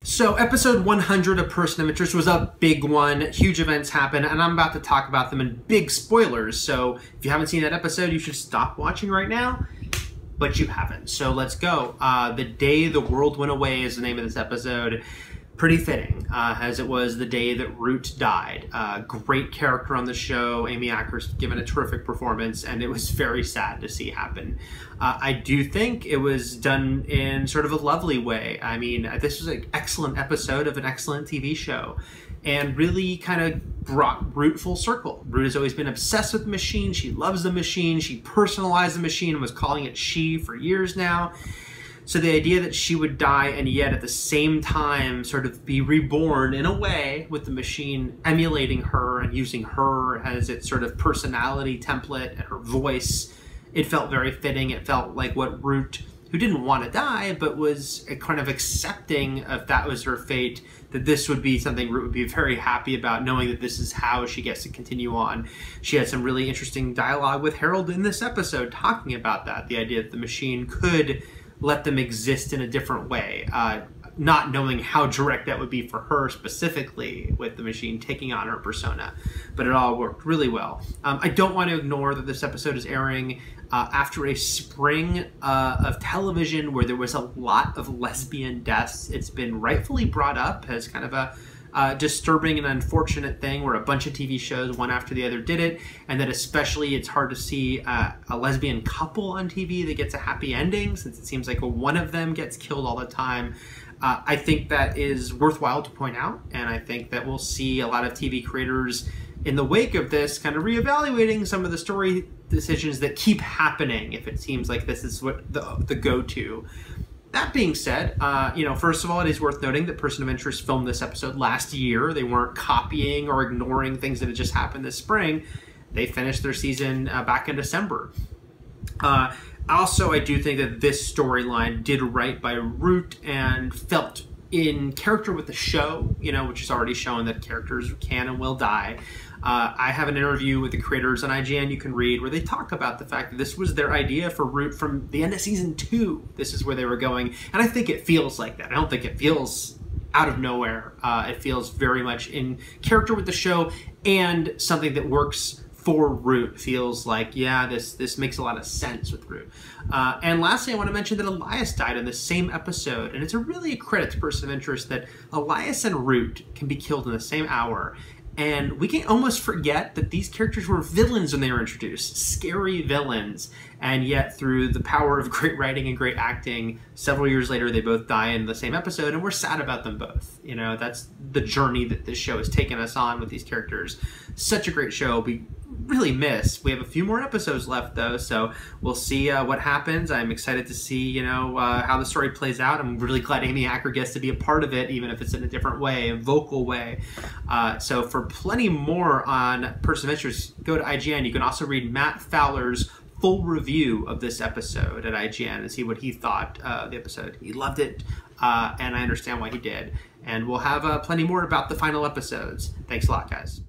So episode 100 of Person of Interest was a big one. Huge events happen, and I'm about to talk about them in big spoilers. So if you haven't seen that episode, you should stop watching right now, but you haven't. So let's go. The Day the World Went Away is the name of this episode. Pretty fitting, as it was the day that Root died. Great character on the show. Amy Acker's given a terrific performance, and it was very sad to see happen. I do think it was done in sort of a lovely way. I mean, this was an excellent episode of an excellent TV show, and really kind of brought Root full circle. Root has always been obsessed with the machine. She loves the machine. She personalized the machine and was calling it she for years now. So the idea that she would die and yet at the same time sort of be reborn in a way with the machine emulating her and using her as its sort of personality template and her voice, it felt very fitting. It felt like what Root, who didn't want to die, but was kind of accepting if that was her fate, that this would be something Root would be very happy about, knowing that this is how she gets to continue on. She had some really interesting dialogue with Harold in this episode talking about that, the idea that the machine could let them exist in a different way, not knowing how direct that would be for her specifically with the machine taking on her persona, but it all worked really well. I don't want to ignore that this episode is airing after a spring of television where there was a lot of lesbian deaths. It's been rightfully brought up as kind of a disturbing and unfortunate thing where a bunch of TV shows, one after the other, did it, and that especially it's hard to see a lesbian couple on TV that gets a happy ending, since it seems like one of them gets killed all the time. I think that is worthwhile to point out, and I think that we'll see a lot of TV creators in the wake of this kind of reevaluating some of the story decisions that keep happening if it seems like this is what the go-to. That being said, first of all, it is worth noting that Person of Interest filmed this episode last year. They weren't copying or ignoring things that had just happened this spring. They finished their season back in December. Also, I do think that this storyline did right by Root and felt in character with the show, which is already shown that characters can and will die. I have an interview with the creators on IGN you can read where they talk about the fact that this was their idea for Root from the end of season 2. This is where they were going, and I think it feels like that. I don't think it feels out of nowhere. It feels very much in character with the show and something that works for Root. Feels like, yeah, this makes a lot of sense with Root. And lastly, I want to mention that Elias died in the same episode, and it's really a credit to Person of Interest that Elias and Root can be killed in the same hour. And we can almost forget that these characters were villains when they were introduced, scary villains. And yet through the power of great writing and great acting, several years later, they both die in the same episode, and we're sad about them both. That's the journey that this show has taken us on with these characters. Such a great show. We really miss. We have a few more episodes left, though, so we'll see what happens. I'm excited to see, how the story plays out. I'm really glad Amy Acker gets to be a part of it, even if it's in a different way, a vocal way. So for plenty more on Person of Interest, go to IGN. You can also read Matt Fowler's full review of this episode at IGN and see what he thought of the episode. He loved it, and I understand why he did. And we'll have plenty more about the final episodes. Thanks a lot, guys.